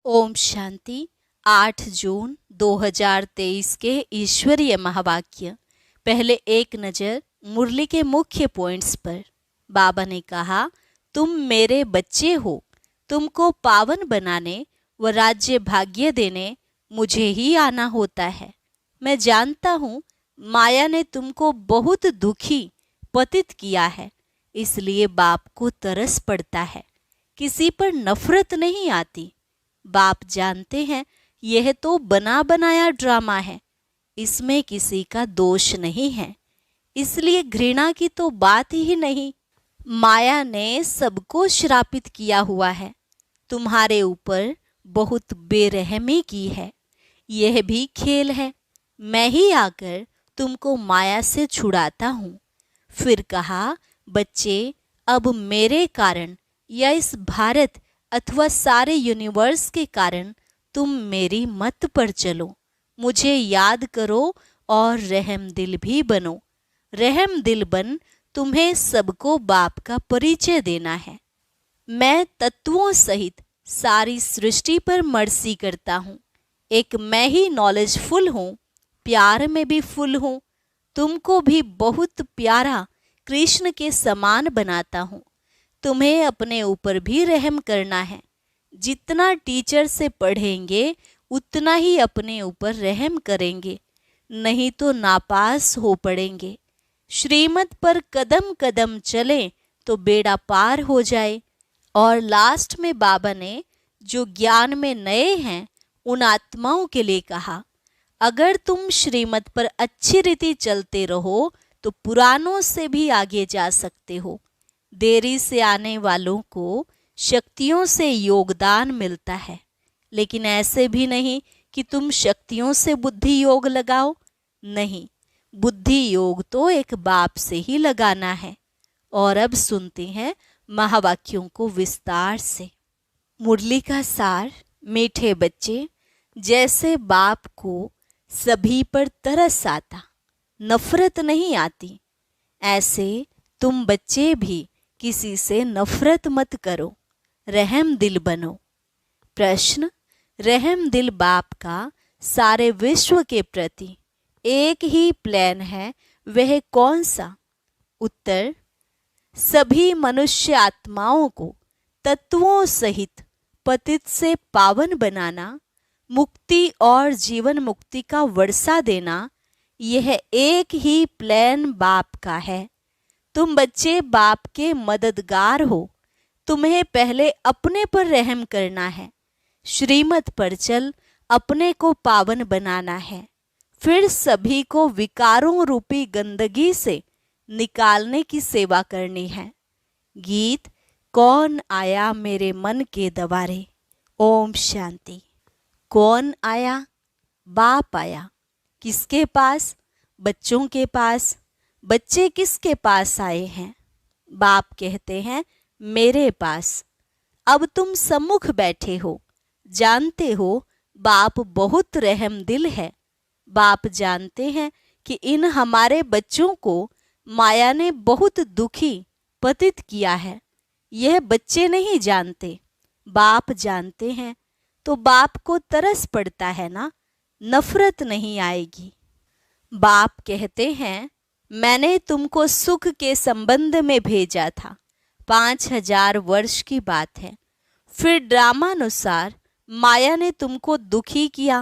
ओम शांति। 8 जून 2023 के ईश्वरीय महावाक्य। पहले एक नज़र मुरली के मुख्य पॉइंट्स पर। बाबा ने कहा, तुम मेरे बच्चे हो, तुमको पावन बनाने व राज्य भाग्य देने मुझे ही आना होता है। मैं जानता हूँ माया ने तुमको बहुत दुखी पतित किया है, इसलिए बाप को तरस पड़ता है। किसी पर नफरत नहीं आती। बाप जानते हैं यह तो बना बनाया ड्रामा है, इसमें किसी का दोष नहीं है, इसलिए घृणा की तो बात ही नहीं। माया ने सबको श्रापित किया हुआ है, तुम्हारे ऊपर बहुत बेरहमी की है। यह भी खेल है, मैं ही आकर तुमको माया से छुड़ाता हूँ। फिर कहा, बच्चे, अब मेरे कारण या इस भारत अथवा सारे यूनिवर्स के कारण तुम मेरी मत पर चलो, मुझे याद करो और रहम दिल भी बनो। रहम दिल बन तुम्हें सबको बाप का परिचय देना है। मैं तत्वों सहित सारी सृष्टि पर मर्सी करता हूँ। एक मैं ही नॉलेजफुल हूँ, प्यार में भी फुल हूँ। तुमको भी बहुत प्यारा कृष्ण के समान बनाता हूँ। तुम्हें अपने ऊपर भी रहम करना है। जितना टीचर से पढ़ेंगे उतना ही अपने ऊपर रहम करेंगे, नहीं तो नापास हो पड़ेंगे। श्रीमत पर कदम कदम चले तो बेड़ा पार हो जाए। और लास्ट में बाबा ने जो ज्ञान में नए हैं उन आत्माओं के लिए कहा, अगर तुम श्रीमत पर अच्छी रीति चलते रहो तो पुरानों से भी आगे जा सकते हो। देरी से आने वालों को शक्तियों से योगदान मिलता है, लेकिन ऐसे भी नहीं कि तुम शक्तियों से बुद्धि योग लगाओ। नहीं, बुद्धि योग तो एक बाप से ही लगाना है। और अब सुनते हैं महावाक्यों को विस्तार से। मुरली का सार। मीठे बच्चे, जैसे बाप को सभी पर तरस आता, नफरत नहीं आती, ऐसे तुम बच्चे भी किसी से नफरत मत करो, रहम दिल बनो। प्रश्न, रहम दिल बाप का सारे विश्व के प्रति एक ही प्लान है, वह कौन सा? उत्तर, सभी मनुष्य आत्माओं को तत्वों सहित पतित से पावन बनाना, मुक्ति और जीवन मुक्ति का वर्षा देना, यह एक ही प्लान बाप का है। तुम बच्चे बाप के मददगार हो। तुम्हें पहले अपने पर रहम करना है, श्रीमत पर चल अपने को पावन बनाना है, फिर सभी को विकारों रूपी गंदगी से निकालने की सेवा करनी है। गीत, कौन आया मेरे मन के दवारे। ओम शांति। कौन आया? बाप आया। किसके पास? बच्चों के पास। बच्चे किसके पास आए हैं? बाप कहते हैं, मेरे पास। अब तुम सम्मुख बैठे हो, जानते हो बाप बहुत रहम दिल है। बाप जानते हैं कि इन हमारे बच्चों को माया ने बहुत दुखी पतित किया है। यह बच्चे नहीं जानते, बाप जानते हैं, तो बाप को तरस पड़ता है ना, नफरत नहीं आएगी। बाप कहते हैं, मैंने तुमको सुख के संबंध में भेजा था। 5000 वर्ष की बात है। फिर ड्रामानुसार माया ने तुमको दुखी किया।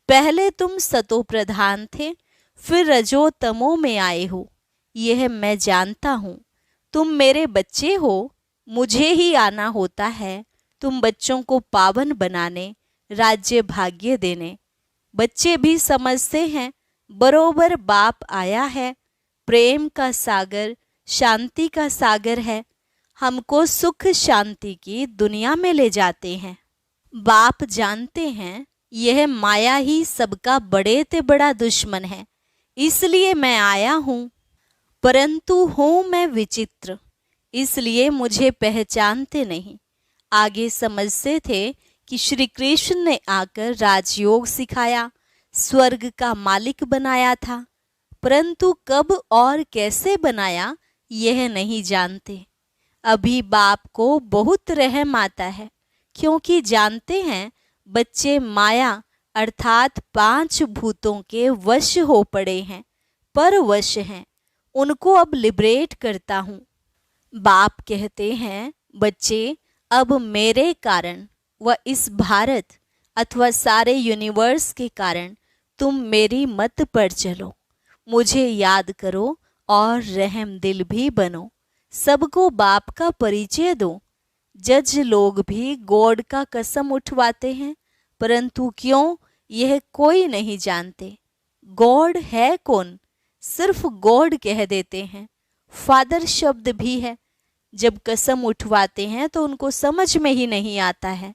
पहले तुम सतो प्रधान थे, फिर रजो तमो में आए हो, यह मैं जानता हूँ। तुम मेरे बच्चे हो, मुझे ही आना होता है तुम बच्चों को पावन बनाने, राज्य भाग्य देने। बच्चे भी समझते हैं बरोबर बाप आया है, प्रेम का सागर, शांति का सागर है, हमको सुख शांति की दुनिया में ले जाते हैं। बाप जानते हैं यह माया ही सबका बड़े ते बड़ा दुश्मन है, इसलिए मैं आया हूँ। परंतु हूँ मैं विचित्र, इसलिए मुझे पहचानते नहीं। आगे समझते थे कि श्री कृष्ण ने आकर राजयोग सिखाया, स्वर्ग का मालिक बनाया था, परंतु कब और कैसे बनाया यह नहीं जानते। अभी बाप को बहुत रहम आता है, क्योंकि जानते हैं बच्चे माया अर्थात 5 भूतों के वश हो पड़े हैं, पर वश हैं, उनको अब लिबरेट करता हूँ। बाप कहते हैं, बच्चे अब मेरे कारण व इस भारत अथवा सारे यूनिवर्स के कारण तुम मेरी मत पर चलो, मुझे याद करो और रहम दिल भी बनो, सबको बाप का परिचय दो। जज लोग भी गॉड का कसम उठवाते हैं, परंतु क्यों यह कोई नहीं जानते। गॉड है कौन, सिर्फ गॉड कह देते हैं। फादर शब्द भी है, जब कसम उठवाते हैं तो उनको समझ में ही नहीं आता है,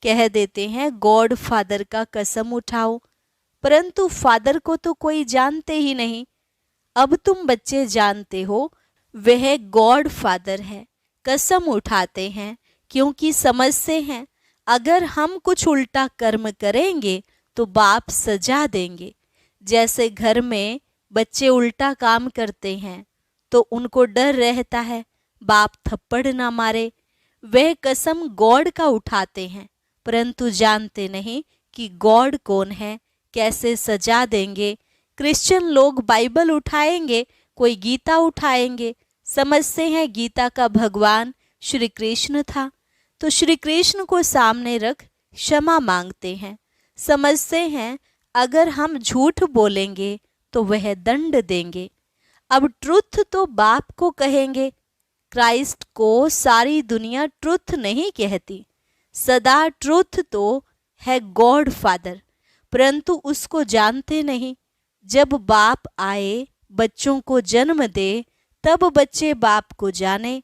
कह देते हैं गॉड फादर का कसम उठाओ, परंतु फादर को तो कोई जानते ही नहीं। अब तुम बच्चे जानते हो वह गॉड फादर है, कसम उठाते हैं क्योंकि समझते हैं अगर हम कुछ उल्टा कर्म करेंगे तो बाप सजा देंगे। जैसे घर में बच्चे उल्टा काम करते हैं तो उनको डर रहता है बाप थप्पड़ ना मारे, वह कसम गॉड का उठाते हैं, परंतु जानते नहीं कि गॉड कौन है, कैसे सजा देंगे। क्रिश्चियन लोग बाइबल उठाएंगे, कोई गीता उठाएंगे, समझते हैं गीता का भगवान श्री कृष्ण था, तो श्री कृष्ण को सामने रख क्षमा मांगते हैं। समझते हैं अगर हम झूठ बोलेंगे तो वह दंड देंगे। अब ट्रुथ तो बाप को कहेंगे, क्राइस्ट को सारी दुनिया ट्रुथ नहीं कहती, सदा ट्रुथ तो है गॉड फादर, परंतु उसको जानते नहीं। जब बाप आए बच्चों को जन्म दे तब बच्चे बाप को जाने।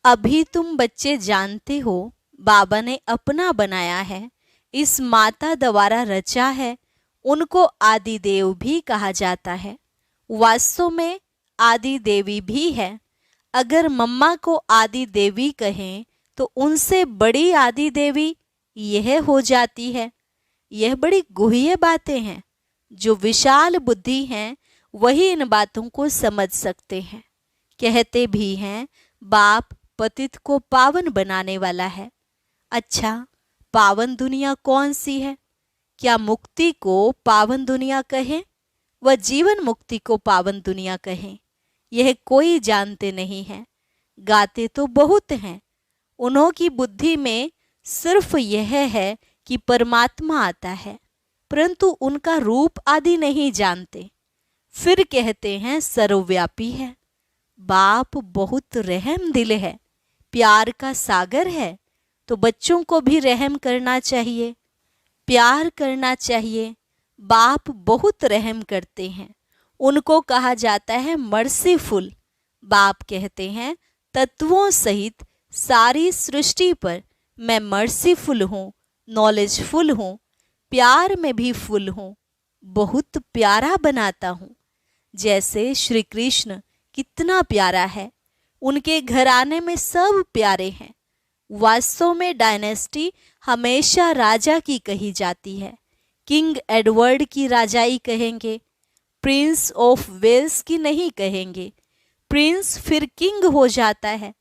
अभी तुम बच्चे जानते हो बाबा ने अपना बनाया है, इस माता द्वारा रचा है, उनको आदि देव भी कहा जाता है। वास्तव में आदि देवी भी है। अगर मम्मा को आदि देवी कहें तो उनसे बड़ी आदि देवी यह हो जाती है। यह बड़ी गुह्य बातें हैं, जो विशाल बुद्धि हैं वही इन बातों को समझ सकते हैं। कहते भी हैं बाप पतित को पावन बनाने वाला है। अच्छा, पावन दुनिया कौन सी है? क्या मुक्ति को पावन दुनिया कहें व जीवन मुक्ति को पावन दुनिया कहें? यह कोई जानते नहीं है। गाते तो बहुत हैं, उन्हों की बुद्धि में सिर्फ यह है कि परमात्मा आता है, परंतु उनका रूप आदि नहीं जानते। फिर कहते हैं सर्वव्यापी है। बाप बहुत रहम दिल है, प्यार का सागर है, तो बच्चों को भी रहम करना चाहिए, प्यार करना चाहिए। बाप बहुत रहम करते हैं, उनको कहा जाता है मर्सीफुल। बाप कहते हैं तत्वों सहित सारी सृष्टि पर मैं मर्सीफुल हूँ, नॉलेजफुल हूँ, प्यार में भी फुल हूँ, बहुत प्यारा बनाता हूँ। जैसे श्री कृष्ण कितना प्यारा है, उनके घराने में सब प्यारे हैं। वास्तव में डायनेस्टी हमेशा राजा की कही जाती है। किंग एडवर्ड की राजाई कहेंगे, प्रिंस ऑफ वेल्स की नहीं कहेंगे। प्रिंस फिर किंग हो जाता है,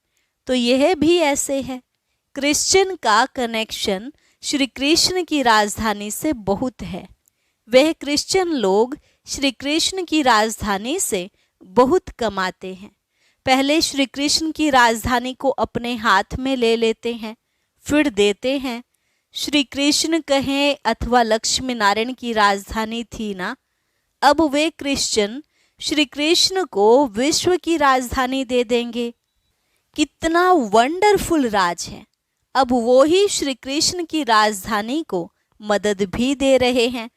तो यह भी ऐसे है। क्रिश्चियन का कनेक्शन श्री कृष्ण की राजधानी से बहुत है। वह क्रिश्चियन लोग श्री कृष्ण की राजधानी से बहुत कमाते हैं। पहले श्री कृष्ण की राजधानी को अपने हाथ में ले लेते हैं, फिर देते हैं। श्री कृष्ण कहें अथवा लक्ष्मी नारायण की राजधानी थी ना, अब वे क्रिश्चियन श्री कृष्ण को विश्व की राजधानी दे देंगे। कितना वंडरफुल राज है। अब वो ही श्री कृष्ण की राजधानी को मदद भी दे रहे हैं।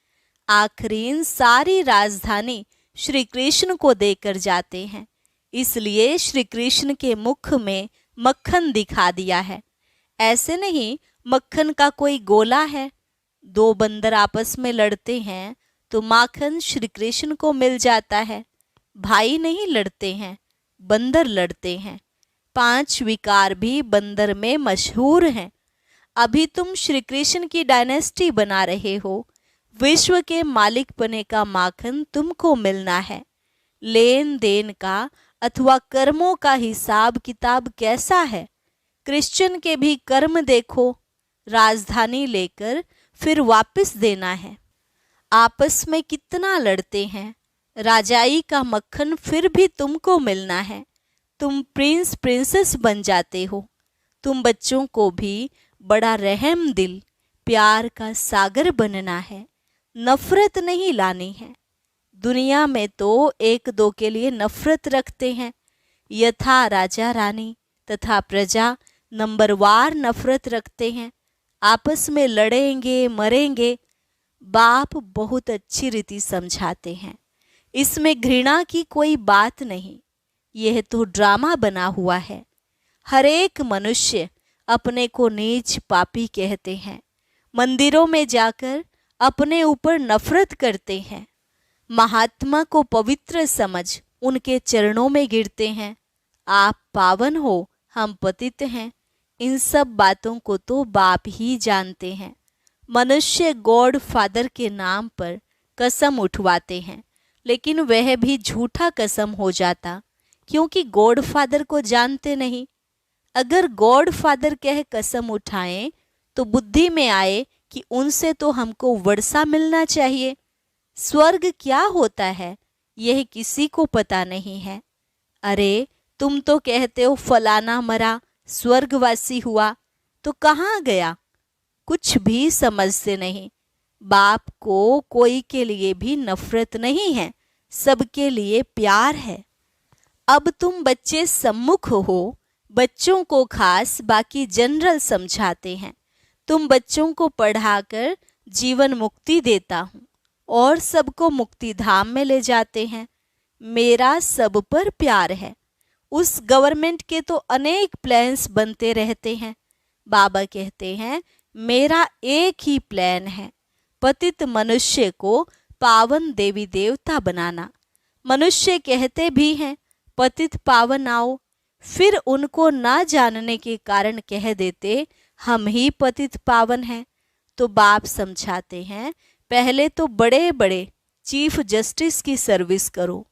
आखिरीन सारी राजधानी श्री कृष्ण को देकर जाते हैं, इसलिए श्री कृष्ण के मुख में मक्खन दिखा दिया है। ऐसे नहीं मक्खन का कोई गोला है। दो बंदर आपस में लड़ते हैं तो माखन श्री कृष्ण को मिल जाता है। भाई नहीं लड़ते हैं, बंदर लड़ते हैं। 5 विकार भी बंदर में मशहूर हैं। अभी तुम श्री कृष्ण की डायनेस्टी बना रहे हो, विश्व के मालिक बने का माखन तुमको मिलना है। लेन देन का अथवा कर्मों का हिसाब किताब कैसा है? क्रिश्चियन के भी कर्म देखो, राजधानी लेकर फिर वापस देना है। आपस में कितना लड़ते हैं, राजाई का मक्खन फिर भी तुमको मिलना है। तुम प्रिंस प्रिंसेस बन जाते हो। तुम बच्चों को भी बड़ा रहम दिल, प्यार का सागर बनना है, नफरत नहीं लानी है। दुनिया में तो एक दो के लिए नफरत रखते हैं, यथा राजा रानी तथा प्रजा नंबरवार नफरत रखते हैं। आपस में लड़ेंगे मरेंगे। बाप बहुत अच्छी रीति समझाते हैं, इसमें घृणा की कोई बात नहीं। यह तो ड्रामा बना हुआ है। हर एक मनुष्य अपने को नीच पापी कहते हैं। मंदिरों में जाकर अपने ऊपर नफरत करते हैं। महात्मा को पवित्र समझ उनके चरणों में गिरते हैं। आप पावन हो, हम पतित हैं। इन सब बातों को तो बाप ही जानते हैं। मनुष्य गॉड फादर के नाम पर कसम उठवाते हैं, लेकिन वह भी झूठा कसम हो जाता, क्योंकि गॉड फादर को जानते नहीं। अगर गॉड फादर कह कसम उठाएं तो बुद्धि में आए कि उनसे तो हमको वर्षा मिलना चाहिए। स्वर्ग क्या होता है यह किसी को पता नहीं है। अरे तुम तो कहते हो फलाना मरा, स्वर्गवासी हुआ, तो कहाँ गया? कुछ भी समझते नहीं। बाप को कोई के लिए भी नफरत नहीं है, सबके लिए प्यार है। अब तुम बच्चे सम्मुख हो, बच्चों को खास बाकी जनरल समझाते हैं। तुम बच्चों को पढ़ाकर जीवन मुक्ति देता हूँ और सबको मुक्ति धाम में ले जाते हैं। मेरा सब पर प्यार है। उस गवर्नमेंट के तो अनेक प्लान्स बनते रहते हैं। बाबा कहते हैं मेरा एक ही प्लान है, पतित मनुष्य को पावन देवी देवता बनाना। मनुष्य कहते भी हैं पतित पावन आओ, फिर उनको ना जानने के कारण कह देते हम ही पतित पावन हैं। तो बाप समझाते हैं पहले तो बड़े बड़े चीफ जस्टिस की सर्विस करो।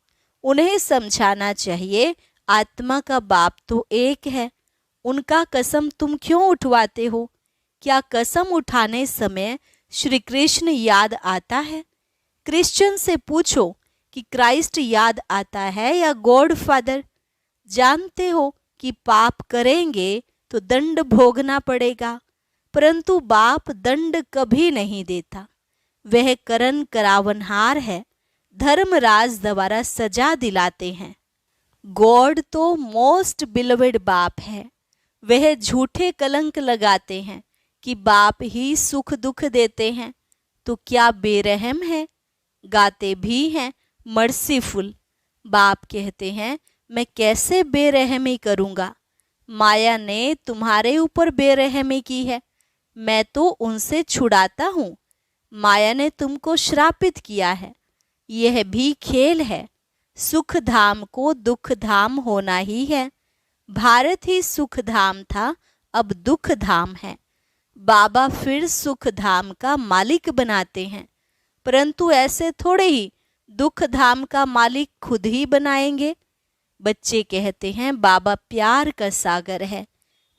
उन्हें समझाना चाहिए आत्मा का बाप तो एक है, उनका कसम तुम क्यों उठवाते हो? क्या कसम उठाने समय श्री कृष्ण याद आता है? क्रिश्चियन से पूछो कि क्राइस्ट याद आता है या गॉड फादर? जानते हो कि पाप करेंगे तो दंड भोगना पड़ेगा, परंतु बाप दंड कभी नहीं देता। वह करन करावनहार है, धर्मराज द्वारा सजा दिलाते हैं। गॉड तो मोस्ट बिलवेड बाप है। वह झूठे कलंक लगाते हैं कि बाप ही सुख दुख देते हैं, तो क्या बेरहम है? गाते भी हैं मर्सीफुल। बाप कहते हैं मैं कैसे बेरहमी करूँगा? माया ने तुम्हारे ऊपर बेरहमी की है, मैं तो उनसे छुड़ाता हूँ। माया ने तुमको श्रापित किया है, यह भी खेल है। सुख धाम को दुख धाम होना ही है। भारत ही सुख धाम था, अब दुख धाम है। बाबा फिर सुख धाम का मालिक बनाते हैं, परंतु ऐसे थोड़े ही दुख धाम का मालिक खुद ही बनाएंगे। बच्चे कहते हैं बाबा प्यार का सागर है।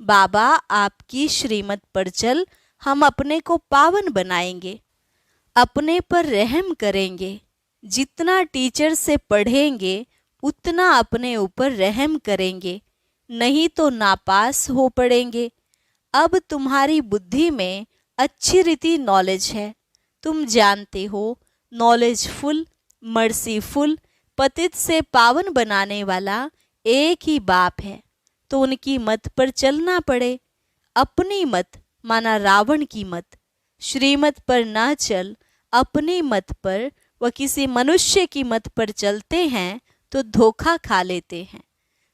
बाबा आपकी श्रीमत पर चल, हम अपने को पावन बनाएंगे, अपने पर रहम करेंगे। जितना टीचर से पढ़ेंगे उतना अपने ऊपर रहम करेंगे, नहीं तो नापास हो पड़ेंगे। अब तुम्हारी बुद्धि में अच्छी रीति नॉलेज है। तुम जानते हो नॉलेजफुल, मर्सीफुल, पतित से पावन बनाने वाला एक ही बाप है, तो उनकी मत पर चलना पड़े। अपनी मत माना रावण की मत, श्रीमत पर ना चल, अपनी मत पर व किसी मनुष्य की मत पर चलते हैं तो धोखा खा लेते हैं।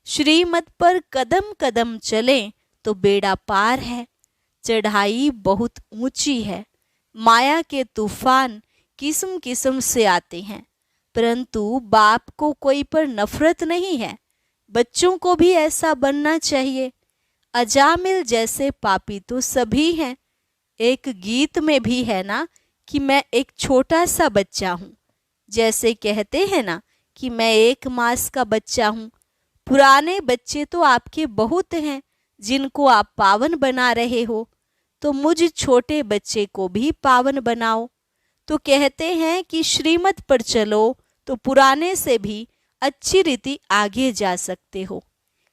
श्रीमत पर कदम कदम चलें तो बेड़ा पार है। चढ़ाई बहुत ऊंची है। माया के तूफान किस्म किस्म से आते हैं, परंतु बाप को कोई पर नफरत नहीं है। बच्चों को भी ऐसा बनना चाहिए। अजामिल जैसे पापी तो सभी हैं। एक गीत में भी है ना कि मैं एक छोटा सा बच्चा हूँ, जैसे कहते हैं ना कि मैं 1 मास का बच्चा हूँ। पुराने बच्चे तो आपके बहुत हैं जिनको आप पावन बना रहे हो। तो मुझ छोटे बच्चे को भी पावन बनाओ। तो कहते हैं कि श्रीमत पर चलो तो पुराने से भी अच्छी रीति आगे जा सकते हो।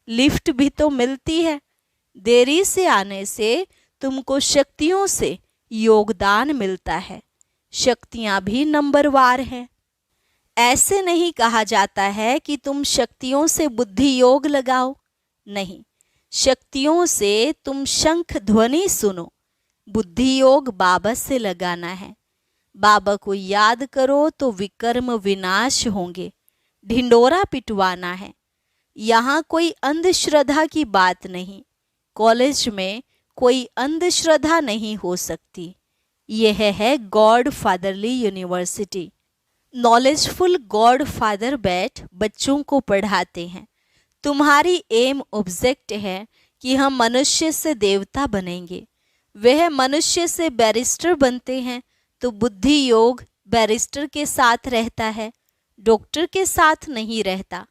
लिफ्ट भी तो मिलती है। देरी से आने से तुमको शक्तियों से योगदान मिलता है। शक्तियां भी नंबरवार हैं। ऐसे नहीं कहा जाता है कि तुम शक्तियों से बुद्धि योग लगाओ। नहीं, शक्तियों से तुम शंख ध्वनि सुनो। बुद्धि योग बाबा से लगाना है। बाबा को याद करो तो विकर्म विनाश होंगे। ढिंडोरा पिटवाना है। यहाँ कोई अंधश्रद्धा की बात नहीं। कॉलेज में कोई अंधश्रद्धा नहीं हो सकती। यह है God fatherly university. Knowledgeful God father बैठ बच्चों को पढ़ाते हैं। तुम्हारी एम ऑब्जेक्ट है कि हम मनुष्य से देवता बनेंगे। वह मनुष्य से बैरिस्टर बनते हैं तो बुद्धि योग बैरिस्टर के साथ रहता है, डॉक्टर के साथ नहीं रहता।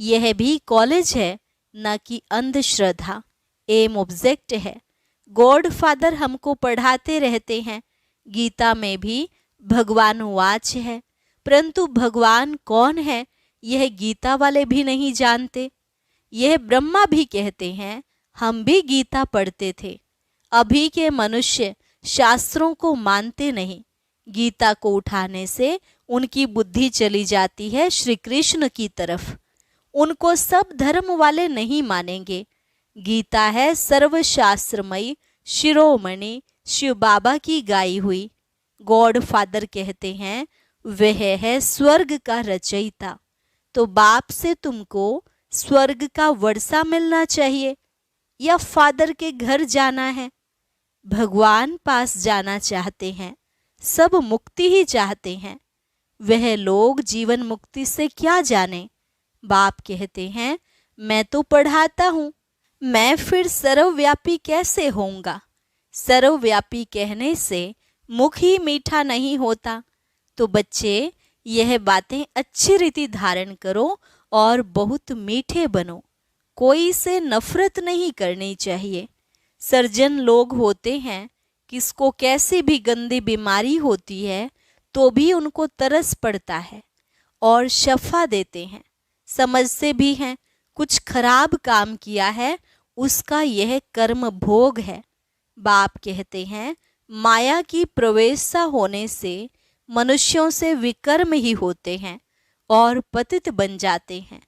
यह भी कॉलेज है, न कि अंधश्रद्धा। एम ऑब्जेक्ट है। गॉड फादर हमको पढ़ाते रहते हैं। गीता में भी भगवान वाच है, परंतु भगवान कौन है यह गीता वाले भी नहीं जानते। यह ब्रह्मा भी कहते हैं हम भी गीता पढ़ते थे। अभी के मनुष्य शास्त्रों को मानते नहीं। गीता को उठाने से उनकी बुद्धि चली जाती है श्री कृष्ण की तरफ। उनको सब धर्म वाले नहीं मानेंगे। गीता है सर्वशास्त्रमयी शिरोमणि शिव बाबा की गाई हुई। गॉड फादर कहते हैं वह है स्वर्ग का रचयिता। तो बाप से तुमको स्वर्ग का वर्षा मिलना चाहिए या फादर के घर जाना है? भगवान पास जाना चाहते हैं। सब मुक्ति ही चाहते हैं। वह लोग जीवन मुक्ति से क्या जाने। बाप कहते हैं मैं तो पढ़ाता हूँ, मैं फिर सर्वव्यापी कैसे होऊंगा? सर्वव्यापी कहने से मुख ही मीठा नहीं होता। तो बच्चे यह बातें अच्छी रीति धारण करो और बहुत मीठे बनो। कोई से नफरत नहीं करनी चाहिए। सर्जन लोग होते हैं, किसको कैसी भी गंदी बीमारी होती है तो भी उनको तरस पड़ता है और शफा देते हैं। समझते भी हैं कुछ खराब काम किया है, उसका यह कर्म भोग है। बाप कहते हैं माया की प्रवेशा होने से मनुष्यों से विकर्म ही होते हैं और पतित बन जाते हैं।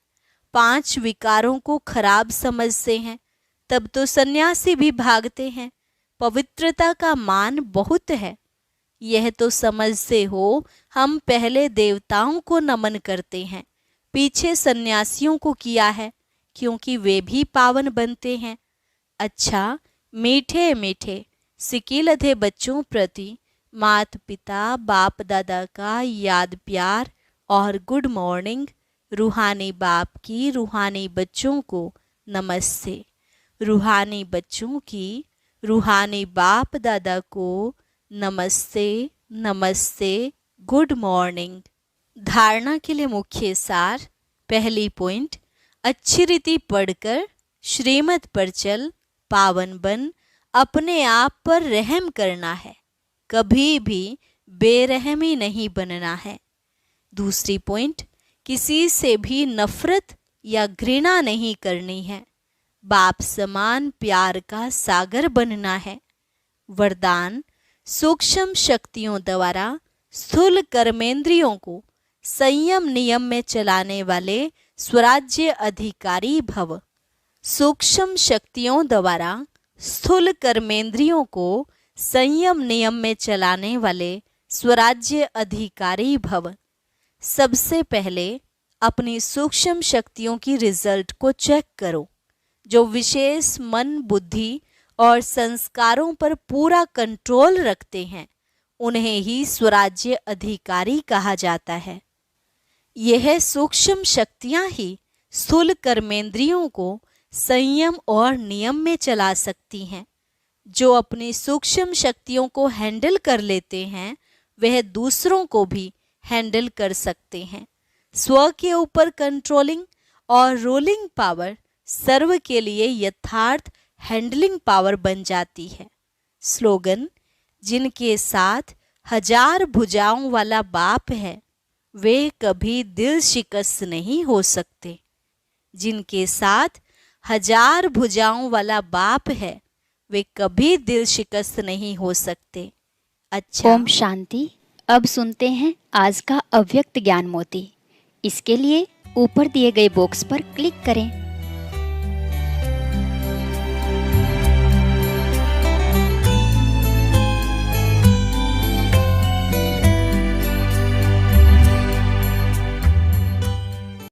5 विकारों को खराब समझते हैं, तब तो सन्यासी भी भागते हैं। पवित्रता का मान बहुत है। यह तो समझते हो हम पहले देवताओं को नमन करते हैं, पीछे सन्यासियों को किया है, क्योंकि वे भी पावन बनते हैं। अच्छा, मीठे मीठे सिकिलधे बच्चों प्रति माता पिता बाप दादा का याद प्यार और गुड मॉर्निंग। रूहानी बाप की रूहानी बच्चों को नमस्ते। रूहानी बच्चों की रूहानी बाप दादा को नमस्ते नमस्ते, गुड मॉर्निंग। धारणा के लिए मुख्य सार। पहली पॉइंट, अच्छी रीति पढ़कर श्रीमत पर चल, पावन बन, अपने आप पर रहम करना है, कभी भी बेरहमी नहीं बनना है। दूसरी पॉइंट, किसी से भी नफरत या घृणा नहीं करनी है, बाप समान प्यार का सागर बनना है। वरदान, सूक्ष्म शक्तियों द्वारा स्थूल कर्मेंद्रियों को संयम नियम में चलाने वाले स्वराज्य अधिकारी भव। सूक्ष्म शक्तियों द्वारा स्थूल कर्मेंद्रियों को संयम नियम में चलाने वाले स्वराज्य अधिकारी भव। सबसे पहले अपनी सूक्ष्म शक्तियों की रिजल्ट को चेक करो। जो विशेष मन, बुद्धि और संस्कारों पर पूरा कंट्रोल रखते हैं, उन्हें ही स्वराज्य अधिकारी कहा जाता है। यह सूक्ष्म शक्तियां ही स्थूल कर्मेंद्रियों को संयम और नियम में चला सकती हैं। जो अपनी सूक्ष्म शक्तियों को हैंडल कर लेते हैं, वह दूसरों को भी हैंडल कर सकते हैं। स्व के ऊपर कंट्रोलिंग और रूलिंग पावर सर्व के लिए यथार्थ हैंडलिंग पावर बन जाती है। स्लोगन, जिनके साथ 1000 भुजाओं वाला बाप है वे कभी दिल शिकस्त नहीं हो सकते। जिनके साथ 1000 भुजाओं वाला बाप है वे कभी दिल शिकस्त नहीं हो सकते। अच्छा, ओम शांति। अब सुनते हैं आज का अव्यक्त ज्ञान मोती। इसके लिए ऊपर दिए गए बॉक्स पर क्लिक करें।